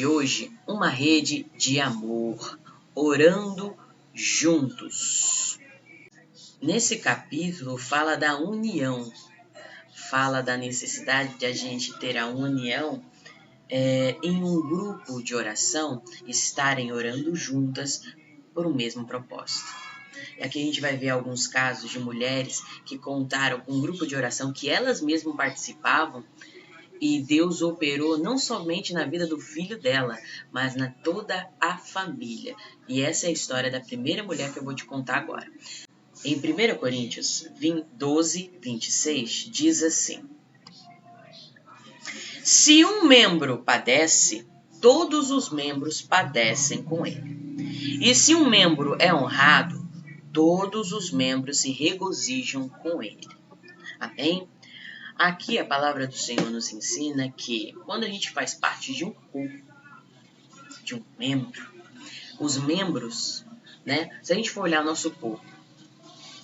de hoje, uma rede de amor, orando juntos. Nesse capítulo fala da união, fala da necessidade de a gente ter a união em um grupo de oração, estarem orando juntas por um mesmo propósito. E aqui a gente vai ver alguns casos de mulheres que contaram com um grupo de oração que elas mesmas participavam, e Deus operou não somente na vida do filho dela, mas na toda a família. E essa é a história da primeira mulher que eu vou te contar agora. Em 1 Coríntios 12, 26, diz assim: se um membro padece, todos os membros padecem com ele. E se um membro é honrado, todos os membros se regozijam com ele. Amém? Aqui a palavra do Senhor nos ensina que quando a gente faz parte de um corpo, de um membro, os membros, né? Se a gente for olhar nosso corpo,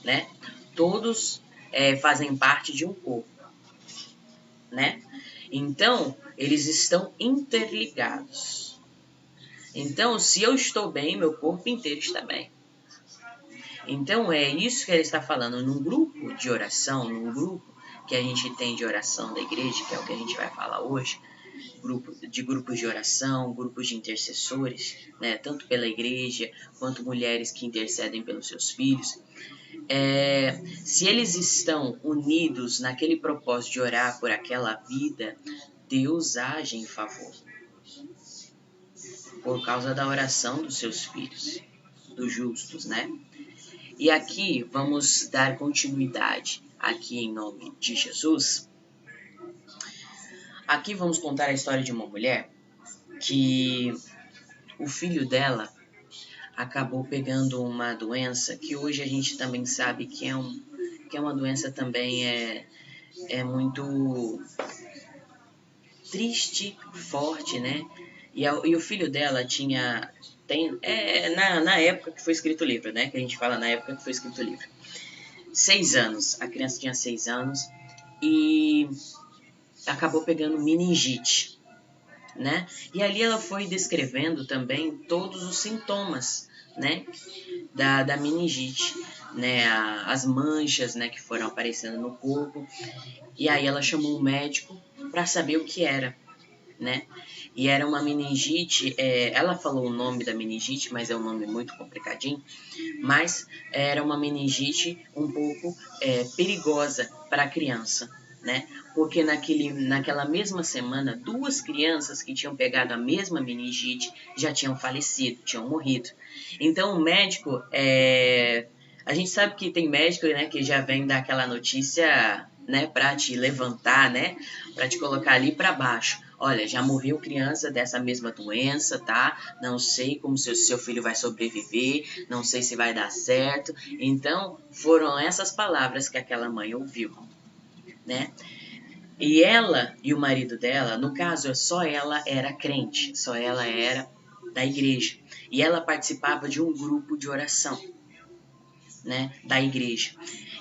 né? Todos fazem parte de um corpo, né? Então, eles estão interligados. Então, se eu estou bem, meu corpo inteiro está bem. Então, é isso que ele está falando. Num grupo de oração, num grupo que a gente tem de oração da igreja, que é o que a gente vai falar hoje, grupos de oração, grupos de intercessores, né, tanto pela igreja, quanto mulheres que intercedem pelos seus filhos. Se eles estão unidos naquele propósito de orar por aquela vida, Deus age em favor. Por causa da oração dos seus filhos, dos justos, né? E aqui vamos dar continuidade, aqui em nome de Jesus. Aqui vamos contar a história de uma mulher que o filho dela acabou pegando uma doença que hoje a gente também sabe que é uma doença também é muito triste, forte, né? E o filho dela na época que foi escrito o livro, né? Que a gente fala na época que foi escrito o livro. 6 anos, a criança tinha 6 anos e acabou pegando meningite, né? E ali ela foi descrevendo também todos os sintomas, né? Da meningite, né? As manchas, né? Que foram aparecendo no corpo. E aí ela chamou um médico para saber o que era, né? E era uma meningite, ela falou o nome da meningite, mas é um nome muito complicadinho, mas era uma meningite um pouco perigosa para a criança, né? Porque naquela mesma semana, 2 crianças que tinham pegado a mesma meningite já tinham falecido, tinham morrido. Então o médico, a gente sabe que tem médico, né, que já vem dar aquela notícia, né, para te levantar, né, para te colocar ali para baixo. Olha, já morreu criança dessa mesma doença, tá? Não sei como seu filho vai sobreviver, não sei se vai dar certo. Então, foram essas palavras que aquela mãe ouviu, né? E ela e o marido dela, no caso, só ela era crente, só ela era da igreja. E ela participava de um grupo de oração, né, da igreja.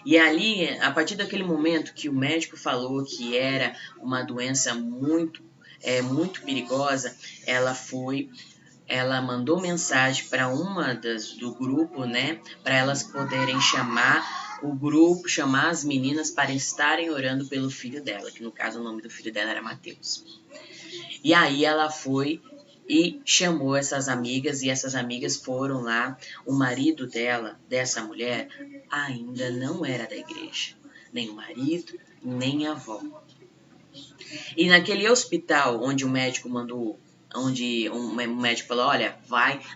E ali, a partir daquele momento que o médico falou que era uma doença muito perigosa, ela mandou mensagem para uma do grupo, né, para elas poderem chamar o grupo, chamar as meninas para estarem orando pelo filho dela, que no caso o nome do filho dela era Mateus. E aí ela foi e chamou essas amigas, e essas amigas foram lá. O marido dela, dessa mulher, ainda não era da igreja, nem o marido, nem a avó. E naquele hospital onde o médico mandou, onde um médico falou, olha,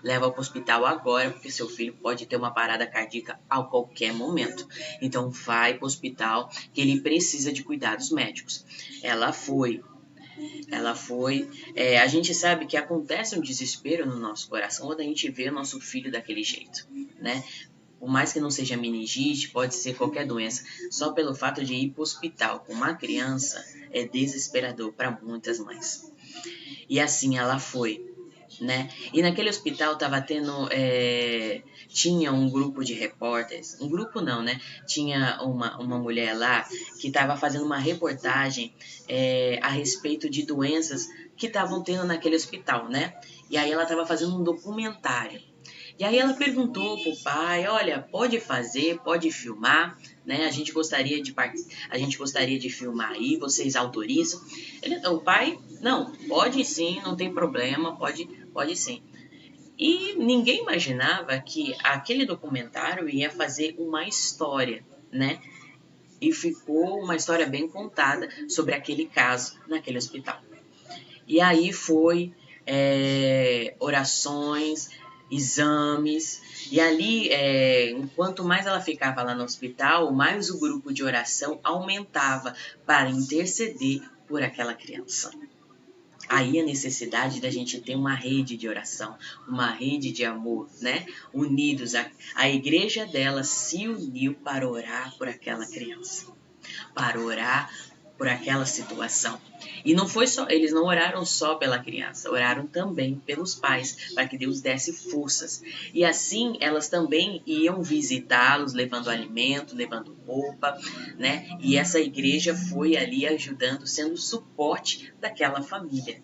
leva para o hospital agora, porque seu filho pode ter uma parada cardíaca a qualquer momento. Então vai para o hospital, que ele precisa de cuidados médicos. Ela foi. A gente sabe que acontece um desespero no nosso coração quando a gente vê o nosso filho daquele jeito, né? Por mais que não seja meningite, pode ser qualquer doença. Só pelo fato de ir para o hospital com uma criança é desesperador para muitas mães. E assim ela foi. né? E naquele hospital tava tendo, tinha um grupo de repórteres, um grupo não, né? Tinha uma mulher lá que estava fazendo uma reportagem a respeito de doenças que estavam tendo naquele hospital, né? E aí ela estava fazendo um documentário. E aí ela perguntou pro pai, olha, pode fazer, pode filmar, né? A gente gostaria de filmar aí, vocês autorizam? O pai, não, pode sim, não tem problema, pode sim. E ninguém imaginava que aquele documentário ia fazer uma história, né? E ficou uma história bem contada sobre aquele caso naquele hospital. E aí foi orações, exames, e ali, enquanto mais ela ficava lá no hospital, mais o grupo de oração aumentava para interceder por aquela criança. Aí a necessidade da gente ter uma rede de oração, uma rede de amor, né? Unidos. A igreja dela se uniu para orar por aquela criança, para orar por aquela situação. E não foi só, eles não oraram só pela criança, oraram também pelos pais, para que Deus desse forças. E assim elas também iam visitá-los, levando alimento, levando roupa, né? E essa igreja foi ali ajudando, sendo suporte daquela família,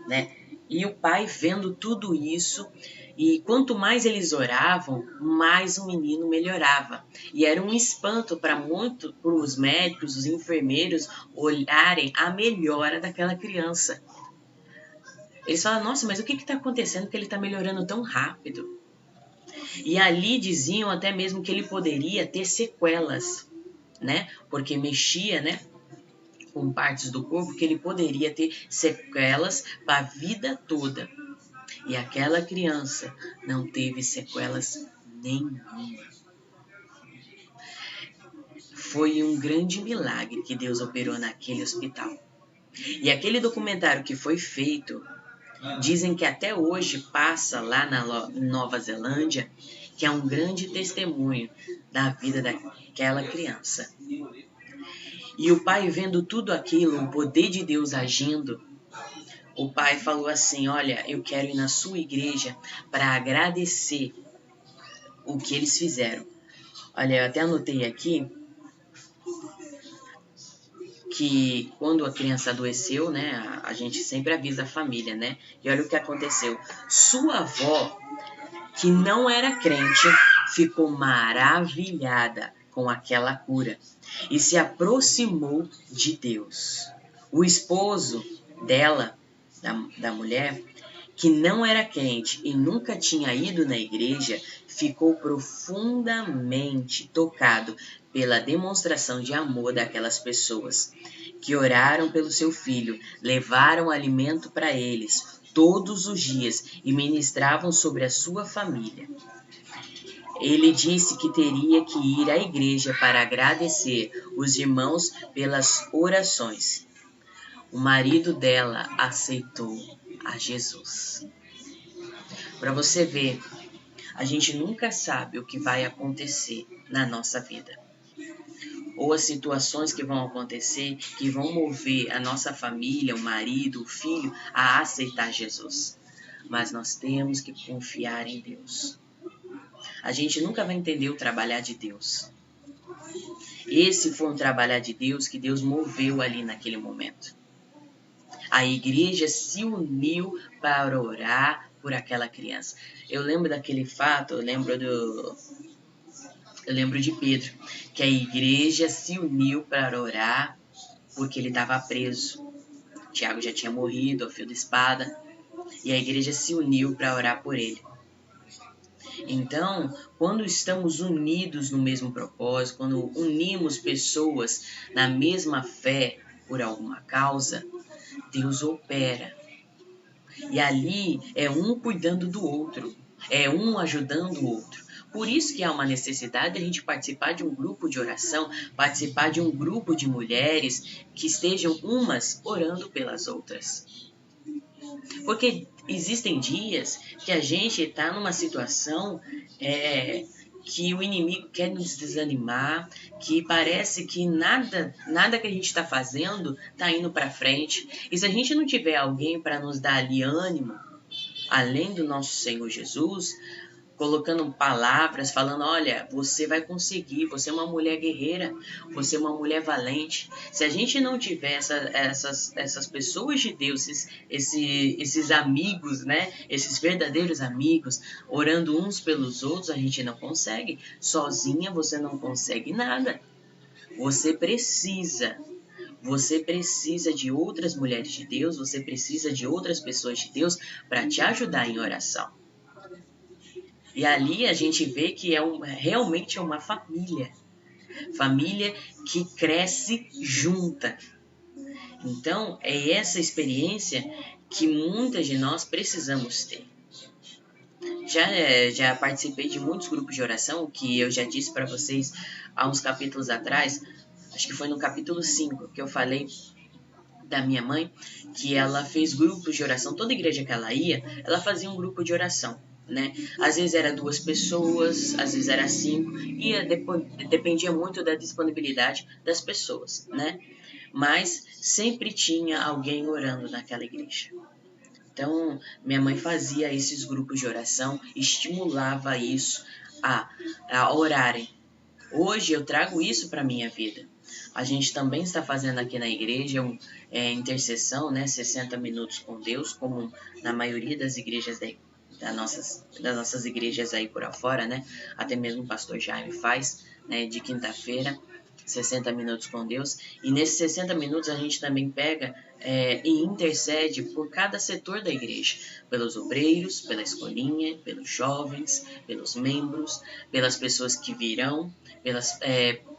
né? E o pai vendo tudo isso, e quanto mais eles oravam, mais o menino melhorava. E era um espanto para os médicos, os enfermeiros olharem a melhora daquela criança. Eles falam, nossa, mas o que está acontecendo que ele está melhorando tão rápido? E ali diziam até mesmo que ele poderia ter sequelas, né? Porque mexia, né? Com partes do corpo que ele poderia ter sequelas para a vida toda. E aquela criança não teve sequelas nenhuma. Foi um grande milagre que Deus operou naquele hospital. E aquele documentário que foi feito, dizem que até hoje passa lá na Nova Zelândia, que é um grande testemunho da vida daquela criança. E o pai vendo tudo aquilo, o poder de Deus agindo, o pai falou assim, olha, eu quero ir na sua igreja para agradecer o que eles fizeram. Olha, eu até anotei aqui que quando a criança adoeceu, né, a gente sempre avisa a família, né? E olha o que aconteceu. Sua avó, que não era crente, ficou maravilhada com aquela cura e se aproximou de Deus. O esposo dela, da mulher, que não era crente e nunca tinha ido na igreja, ficou profundamente tocado pela demonstração de amor daquelas pessoas que oraram pelo seu filho, levaram alimento para eles todos os dias e ministravam sobre a sua família. Ele disse que teria que ir à igreja para agradecer os irmãos pelas orações. O marido dela aceitou a Jesus. Para você ver, a gente nunca sabe o que vai acontecer na nossa vida. Ou as situações que vão acontecer, que vão mover a nossa família, o marido, o filho, a aceitar Jesus. Mas nós temos que confiar em Deus. A gente nunca vai entender o trabalhar de Deus. Esse foi um trabalhar de Deus que Deus moveu ali naquele momento. A igreja se uniu para orar por aquela criança. Eu lembro daquele fato, eu lembro de Pedro, que a igreja se uniu para orar porque ele estava preso. Tiago já tinha morrido ao fio da espada e a igreja se uniu para orar por ele. Então, quando estamos unidos no mesmo propósito, quando unimos pessoas na mesma fé por alguma causa, Deus opera. E ali é um cuidando do outro, é um ajudando o outro. Por isso que há uma necessidade de a gente participar de um grupo de oração, participar de um grupo de mulheres que estejam umas orando pelas outras. Porque existem dias que a gente está numa situação que o inimigo quer nos desanimar, que parece que nada que a gente está fazendo está indo para frente. E se a gente não tiver alguém para nos dar ali ânimo, além do nosso Senhor Jesus, colocando palavras, falando, olha, você vai conseguir, você é uma mulher guerreira, você é uma mulher valente. Se a gente não tiver essas pessoas de Deus, esses amigos, né, esses verdadeiros amigos, orando uns pelos outros, a gente não consegue. Sozinha você não consegue nada. Você precisa de outras mulheres de Deus, você precisa de outras pessoas de Deus para te ajudar em oração. E ali a gente vê que realmente é uma família. Família que cresce junta. Então, é essa experiência que muitas de nós precisamos ter. Já participei de muitos grupos de oração, que eu já disse para vocês há uns capítulos atrás, acho que foi no capítulo 5, que eu falei da minha mãe, que ela fez grupos de oração. Toda igreja que ela ia, ela fazia um grupo de oração. Né? Às vezes era 2 pessoas, às vezes era 5, e dependia muito da disponibilidade das pessoas, né? Mas sempre tinha alguém orando naquela igreja. Então, minha mãe fazia esses grupos de oração, estimulava isso a orarem. Hoje eu trago isso para a minha vida. A gente também está fazendo aqui na igreja intercessão, né? 60 minutos com Deus, como na maioria das igrejas das nossas igrejas aí por afora, né? Até mesmo o pastor Jaime faz, né? De quinta-feira, 60 minutos com Deus. E nesses 60 minutos a gente também pega e intercede por cada setor da igreja. Pelos obreiros, pela escolinha, pelos jovens, pelos membros, pelas pessoas que virão,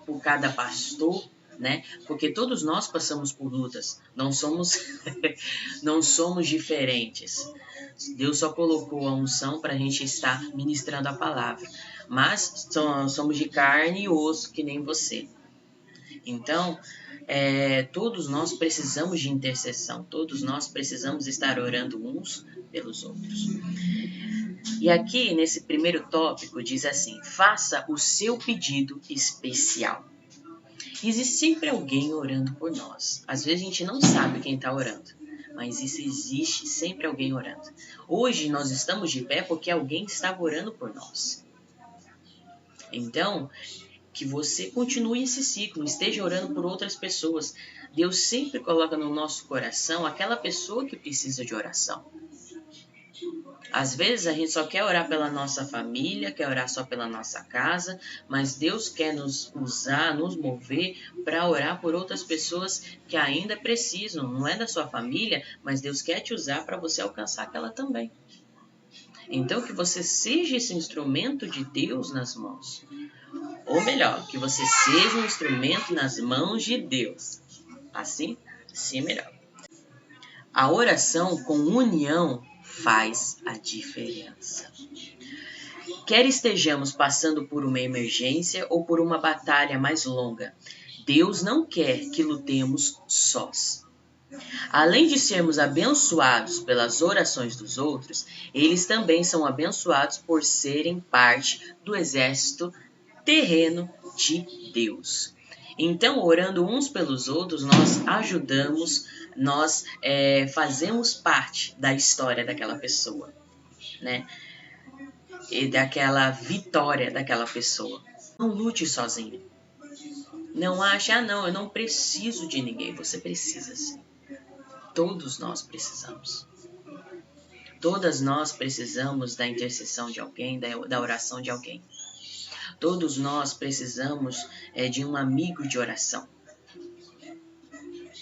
por cada pastor, né? Porque todos nós passamos por lutas, não somos diferentes. Deus só colocou a unção para a gente estar ministrando a palavra, mas somos de carne e osso que nem você. Então, todos nós precisamos de intercessão, todos nós precisamos estar orando uns pelos outros. E aqui, nesse primeiro tópico, diz assim, faça o seu pedido especial. Existe sempre alguém orando por nós. Às vezes a gente não sabe quem está orando, mas existe sempre alguém orando. Hoje nós estamos de pé porque alguém estava orando por nós. Então, que você continue esse ciclo, esteja orando por outras pessoas. Deus sempre coloca no nosso coração aquela pessoa que precisa de oração. Às vezes a gente só quer orar pela nossa família, quer orar só pela nossa casa, mas Deus quer nos usar, nos mover para orar por outras pessoas que ainda precisam. Não é da sua família, mas Deus quer te usar para você alcançar aquela também. Então que você seja esse instrumento de Deus nas mãos. Ou melhor, que você seja um instrumento nas mãos de Deus. Assim, sim é melhor. A oração com união faz a diferença. Quer estejamos passando por uma emergência ou por uma batalha mais longa, Deus não quer que lutemos sós. Além de sermos abençoados pelas orações dos outros, eles também são abençoados por serem parte do exército terreno de Deus. Então, orando uns pelos outros, nós ajudamos, nós fazemos parte da história daquela pessoa, né? E daquela vitória daquela pessoa. Não lute sozinho. Não ache, não, eu não preciso de ninguém. Você precisa sim. Todos nós precisamos. Todas nós precisamos da intercessão de alguém, da oração de alguém. Todos nós precisamos de um amigo de oração.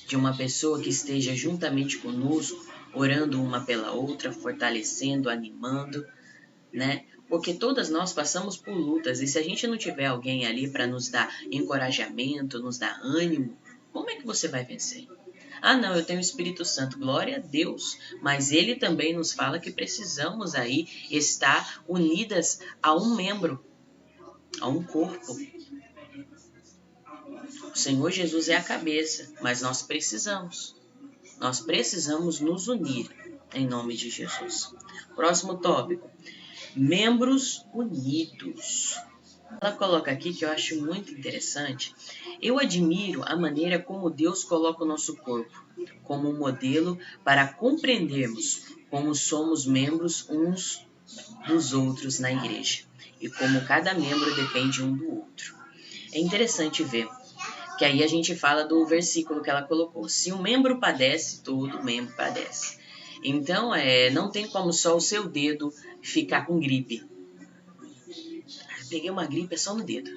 De uma pessoa que esteja juntamente conosco, orando uma pela outra, fortalecendo, animando, né? Porque todas nós passamos por lutas, e se a gente não tiver alguém ali para nos dar encorajamento, nos dar ânimo, como é que você vai vencer? Ah, não, eu tenho o Espírito Santo, glória a Deus, mas ele também nos fala que precisamos aí estar unidas a um membro, a um corpo. O Senhor Jesus é a cabeça, mas nós precisamos nos unir em nome de Jesus. Próximo tópico, membros unidos. Ela coloca aqui que eu acho muito interessante. Eu admiro a maneira como Deus coloca o nosso corpo como um modelo para compreendermos como somos membros uns dos outros na igreja e como cada membro depende um do outro. É interessante ver que aí a gente fala do versículo que ela colocou. Se um membro padece, todo membro padece. Então, não tem como só o seu dedo ficar com gripe. Peguei uma gripe, é só no dedo.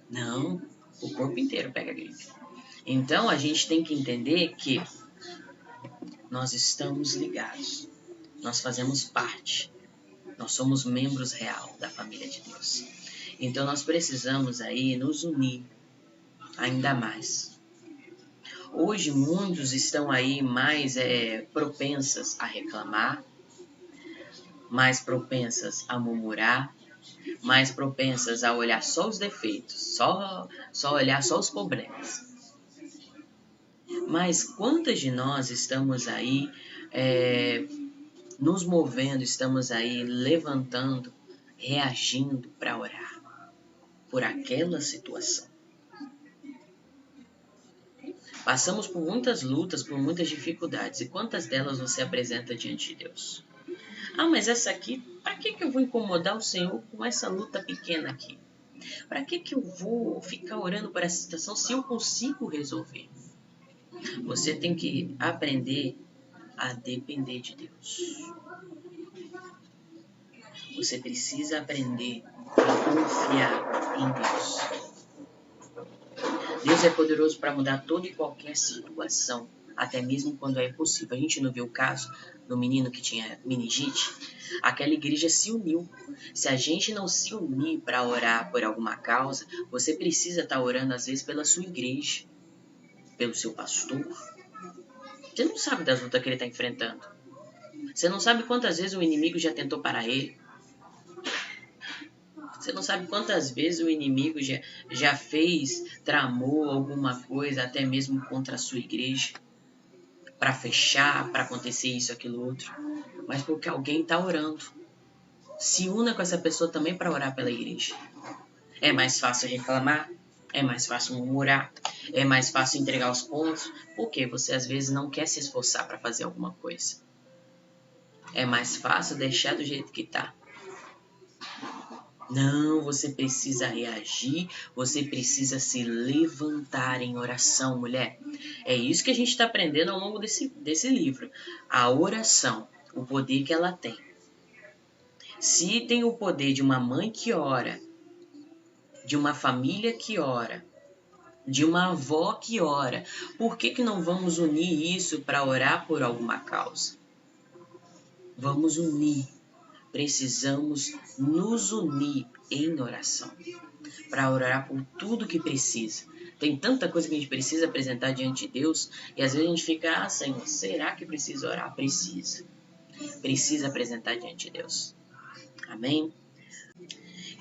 Não, o corpo inteiro pega gripe. Então, a gente tem que entender que nós estamos ligados. Nós fazemos parte. Nós somos membros real da família de Deus. Então, nós precisamos aí nos unir ainda mais. Hoje, muitos estão aí mais propensas a reclamar, mais propensas a murmurar, mais propensas a olhar só os defeitos, só olhar só os problemas. Mas quantas de nós estamos aí nos movendo, estamos aí levantando, reagindo para orar por aquela situação? Passamos por muitas lutas, por muitas dificuldades. E quantas delas você apresenta diante de Deus? Ah, mas essa aqui, para que eu vou incomodar o Senhor com essa luta pequena aqui? Para que eu vou ficar orando por essa situação se eu consigo resolver? Você tem que aprender a depender de Deus. Você precisa aprender a confiar em Deus. Deus é poderoso para mudar toda e qualquer situação, até mesmo quando é impossível. A gente não viu o caso do menino que tinha meningite? Aquela igreja se uniu. Se a gente não se unir para orar por alguma causa, você precisa estar orando às vezes pela sua igreja, pelo seu pastor. Você não sabe das lutas que ele está enfrentando. Você não sabe quantas vezes o inimigo já tentou parar ele. Você não sabe quantas vezes o inimigo já tramou alguma coisa, até mesmo contra a sua igreja, para fechar, para acontecer isso, aquilo, outro. Mas porque alguém está orando. Se una com essa pessoa também para orar pela igreja. É mais fácil reclamar, é mais fácil murmurar, é mais fácil entregar os pontos, porque você às vezes não quer se esforçar para fazer alguma coisa. É mais fácil deixar do jeito que está. Não, você precisa reagir, você precisa se levantar em oração, mulher. É isso que a gente está aprendendo ao longo desse livro. A oração, o poder que ela tem. Se tem o poder de uma mãe que ora, de uma família que ora, de uma avó que ora, por que não vamos unir isso para orar por alguma causa? Vamos unir. Precisamos nos unir em oração para orar por tudo que precisa. Tem tanta coisa que a gente precisa apresentar diante de Deus e às vezes a gente fica, Senhor, será que precisa orar? Precisa. Precisa apresentar diante de Deus. Amém?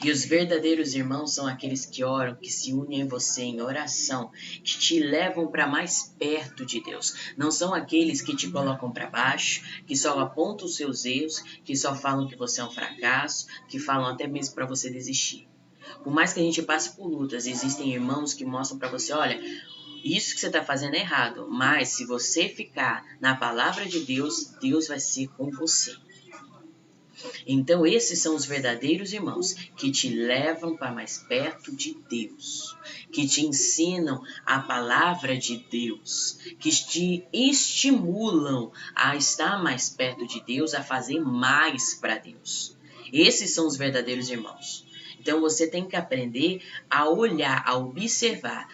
E os verdadeiros irmãos são aqueles que oram, que se unem a você em oração, que te levam para mais perto de Deus. Não são aqueles que te colocam para baixo, que só apontam os seus erros, que só falam que você é um fracasso, que falam até mesmo para você desistir. Por mais que a gente passe por lutas, existem irmãos que mostram para você, olha, isso que você está fazendo é errado, mas se você ficar na palavra de Deus, Deus vai ser com você. Então esses são os verdadeiros irmãos que te levam para mais perto de Deus, que te ensinam a palavra de Deus, que te estimulam a estar mais perto de Deus, a fazer mais para Deus. Esses são os verdadeiros irmãos. Então você tem que aprender a olhar, a observar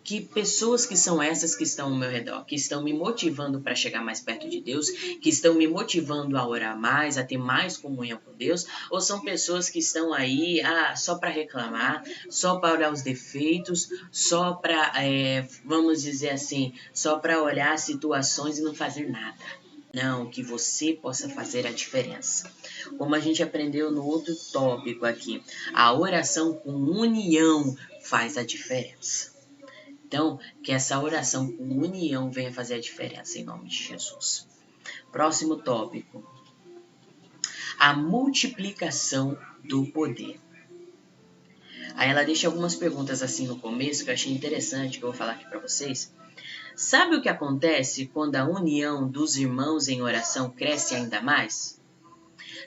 que pessoas que são essas que estão ao meu redor, que estão me motivando para chegar mais perto de Deus, que estão me motivando a orar mais, a ter mais comunhão com Deus, ou são pessoas que estão aí só para reclamar, só para olhar os defeitos, só para, vamos dizer assim, só para olhar situações e não fazer nada. Não, que você possa fazer a diferença. Como a gente aprendeu no outro tópico aqui, a oração com união faz a diferença. Então, que essa oração com união venha fazer a diferença em nome de Jesus. Próximo tópico. A multiplicação do poder. Aí ela deixa algumas perguntas assim no começo que eu achei interessante, que eu vou falar aqui para vocês. Sabe o que acontece quando a união dos irmãos em oração cresce ainda mais?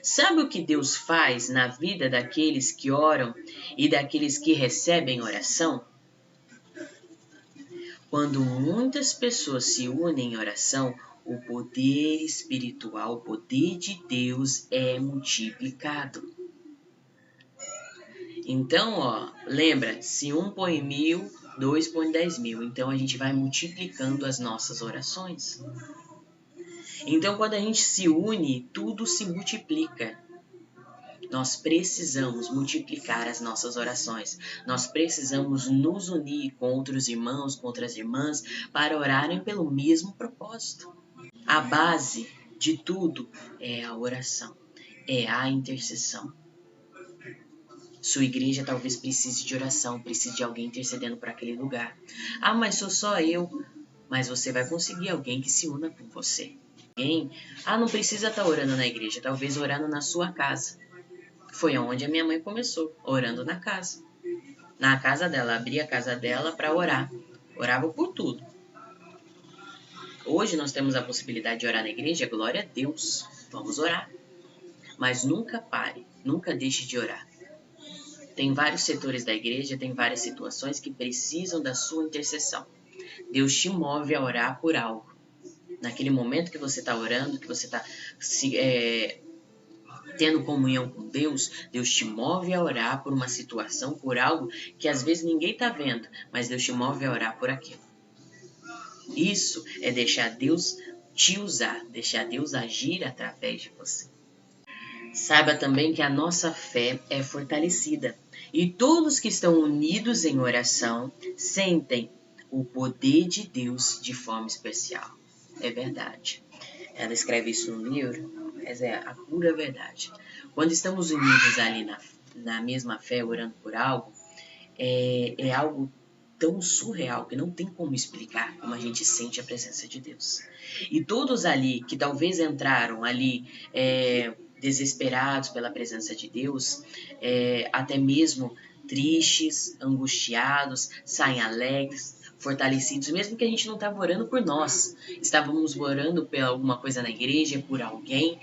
Sabe o que Deus faz na vida daqueles que oram e daqueles que recebem oração? Quando muitas pessoas se unem em oração, o poder espiritual, o poder de Deus é multiplicado. Então, lembra, se um põe 1000, 2 põe 10.000. Então a gente vai multiplicando as nossas orações. Então quando a gente se une, tudo se multiplica. Nós precisamos multiplicar as nossas orações. Nós precisamos nos unir com outros irmãos, com outras irmãs, para orarem pelo mesmo propósito. A base de tudo é a oração, é a intercessão. Sua igreja talvez precise de oração, precise de alguém intercedendo para aquele lugar. Ah, mas sou só eu. Mas você vai conseguir alguém que se una com você. Não precisa estar orando na igreja, talvez orando na sua casa. Foi onde a minha mãe começou, orando na casa. Na casa dela, abria a casa dela para orar. Orava por tudo. Hoje nós temos a possibilidade de orar na igreja, glória a Deus. Vamos orar. Mas nunca pare, nunca deixe de orar. Tem vários setores da igreja, tem várias situações que precisam da sua intercessão. Deus te move a orar por algo. Naquele momento que você está orando, que você está tendo comunhão com Deus, Deus te move a orar por uma situação, por algo que às vezes ninguém está vendo, mas Deus te move a orar por aquilo. Isso é deixar Deus te usar, deixar Deus agir através de você. Saiba também que a nossa fé é fortalecida e todos que estão unidos em oração sentem o poder de Deus de forma especial. É verdade. Ela escreve isso no livro, mas é a pura verdade. Quando estamos unidos ali na mesma fé, orando por algo, é algo tão surreal que não tem como explicar como a gente sente a presença de Deus. E todos ali que talvez entraram ali desesperados pela presença de Deus, até mesmo tristes, angustiados, saem alegres, fortalecidos, mesmo que a gente não estava orando por nós, estávamos orando por alguma coisa na igreja, por alguém.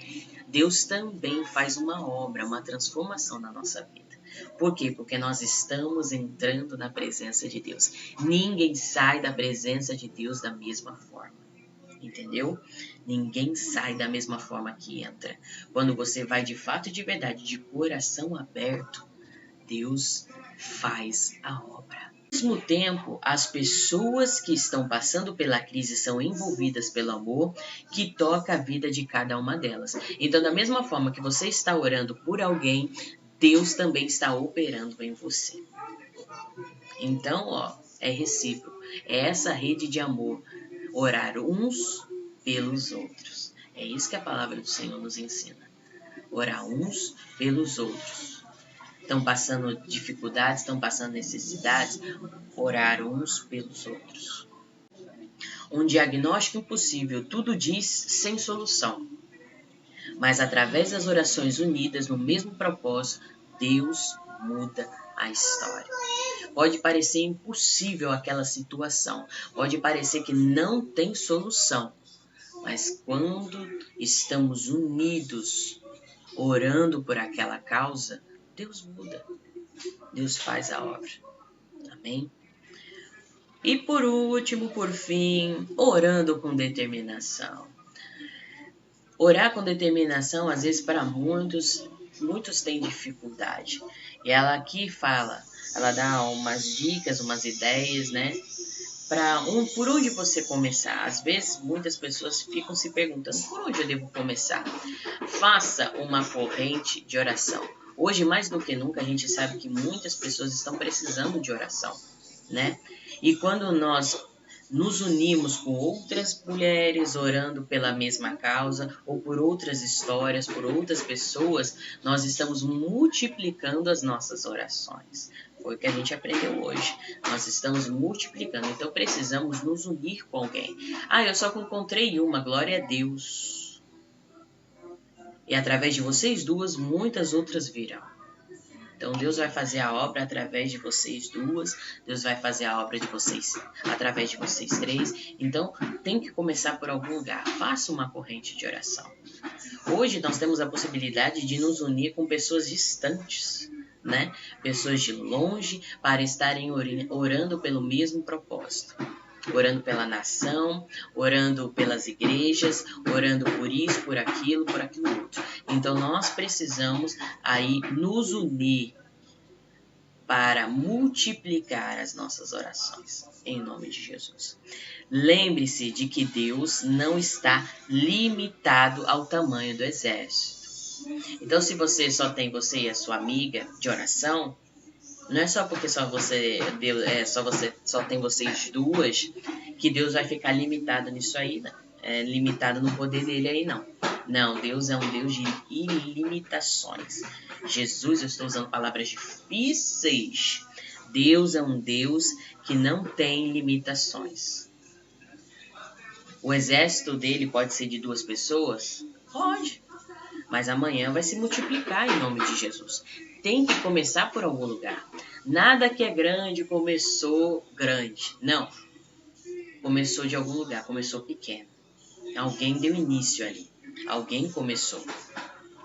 Deus também faz uma obra, uma transformação na nossa vida. Por quê? Porque nós estamos entrando na presença de Deus. Ninguém sai da presença de Deus da mesma forma. Entendeu? Ninguém sai da mesma forma que entra. Quando você vai de fato e de verdade, de coração aberto, Deus faz a obra. Ao mesmo tempo, as pessoas que estão passando pela crise são envolvidas pelo amor que toca a vida de cada uma delas. Então, da mesma forma que você está orando por alguém, Deus também está operando em você. Então, é recíproco. É essa rede de amor. Orar uns pelos outros. É isso que a palavra do Senhor nos ensina. Orar uns pelos outros. Estão passando dificuldades, estão passando necessidades. Orar uns pelos outros. Um diagnóstico impossível, tudo diz sem solução. Mas através das orações unidas no mesmo propósito, Deus muda a história. Pode parecer impossível aquela situação, pode parecer que não tem solução, mas quando estamos unidos, orando por aquela causa, Deus muda, Deus faz a obra. Amém? E por último, por fim, orando com determinação. Orar com determinação, às vezes para muitos têm dificuldade. E ela aqui fala, ela dá umas dicas, umas ideias, né? Por onde você começar. Às vezes, muitas pessoas ficam se perguntando, por onde eu devo começar? Faça uma corrente de oração. Hoje, mais do que nunca, a gente sabe que muitas pessoas estão precisando de oração, né? E quando nós nos unimos com outras mulheres orando pela mesma causa ou por outras histórias, por outras pessoas, nós estamos multiplicando as nossas orações. Foi o que a gente aprendeu hoje. Nós estamos multiplicando, então precisamos nos unir com alguém. Eu só encontrei uma, glória a Deus. E através de vocês duas, muitas outras virão. Então Deus vai fazer a obra através de vocês duas, Deus vai fazer a obra de vocês através de vocês três. Então tem que começar por algum lugar. Faça uma corrente de oração. Hoje nós temos a possibilidade de nos unir com pessoas distantes, né? Pessoas de longe, para estarem orando pelo mesmo propósito. Orando pela nação, orando pelas igrejas, orando por isso, por aquilo outro. Então nós precisamos aí nos unir para multiplicar as nossas orações, em nome de Jesus. Lembre-se de que Deus não está limitado ao tamanho do exército. Então, se você só tem você e a sua amiga de oração, não é só porque só tem vocês duas que Deus vai ficar limitado nisso aí, né? Limitado no poder dele aí, não. Não, Deus é um Deus de ilimitações. Jesus, eu estou usando palavras difíceis. Deus é um Deus que não tem limitações. O exército dele pode ser de 2 pessoas? Pode. Mas amanhã vai se multiplicar em nome de Jesus. Tem que começar por algum lugar. Nada que é grande começou grande. Não. Começou de algum lugar, começou pequeno. Alguém deu início ali. Alguém começou.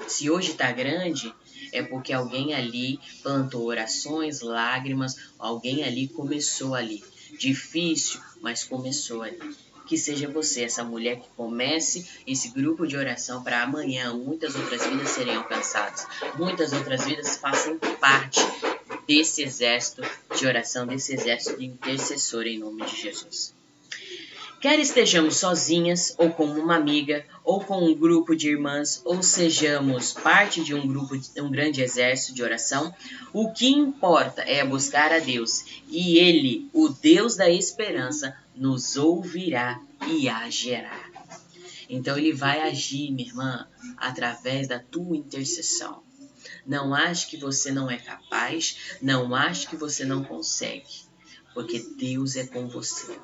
Se hoje está grande, é porque alguém ali plantou orações, lágrimas, alguém ali começou ali. Difícil, mas começou ali. Que seja você, essa mulher, que comece esse grupo de oração para amanhã muitas outras vidas serem alcançadas. Muitas outras vidas façam parte desse exército de oração, desse exército de intercessor em nome de Jesus. Quer estejamos sozinhas, ou com uma amiga, ou com um grupo de irmãs, ou sejamos parte de um grande exército de oração, o que importa é buscar a Deus, e Ele, o Deus da esperança, nos ouvirá e agirá. Então Ele vai agir, minha irmã, através da tua intercessão. Não ache que você não é capaz, não ache que você não consegue, porque Deus é com você.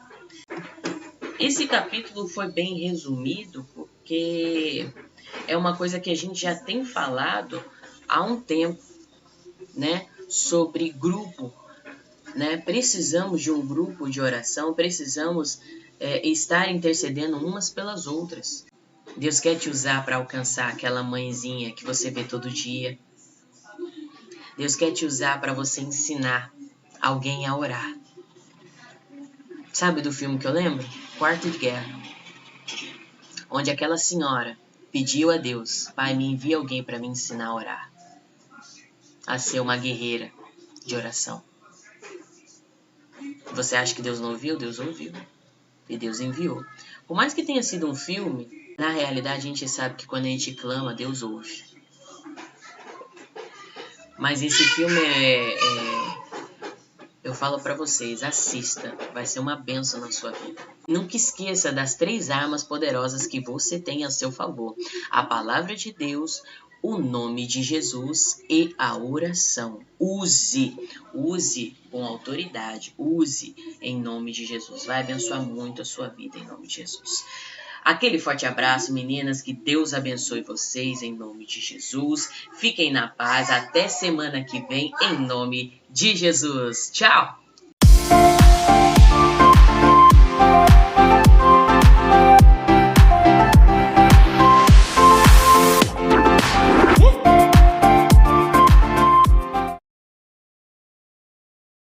Esse capítulo foi bem resumido porque é uma coisa que a gente já tem falado há um tempo, né? Sobre grupo, né? Precisamos de um grupo de oração, precisamos estar intercedendo umas pelas outras. Deus quer te usar para alcançar aquela mãezinha que você vê todo dia. Deus quer te usar para você ensinar alguém a orar. Sabe do filme que eu lembro? Quarto de Guerra. Onde aquela senhora pediu a Deus: Pai, me envia alguém para me ensinar a orar. A ser uma guerreira de oração. Você acha que Deus não ouviu? Deus ouviu. E Deus enviou. Por mais que tenha sido um filme, na realidade a gente sabe que quando a gente clama, Deus ouve. Mas esse filme eu falo para vocês, assista, vai ser uma bênção na sua vida. Nunca esqueça das 3 armas poderosas que você tem a seu favor: a palavra de Deus, o nome de Jesus e a oração. Use com autoridade, use em nome de Jesus. Vai abençoar muito a sua vida em nome de Jesus. Aquele forte abraço, meninas, que Deus abençoe vocês em nome de Jesus. Fiquem na paz, até semana que vem em nome de Jesus. Tchau!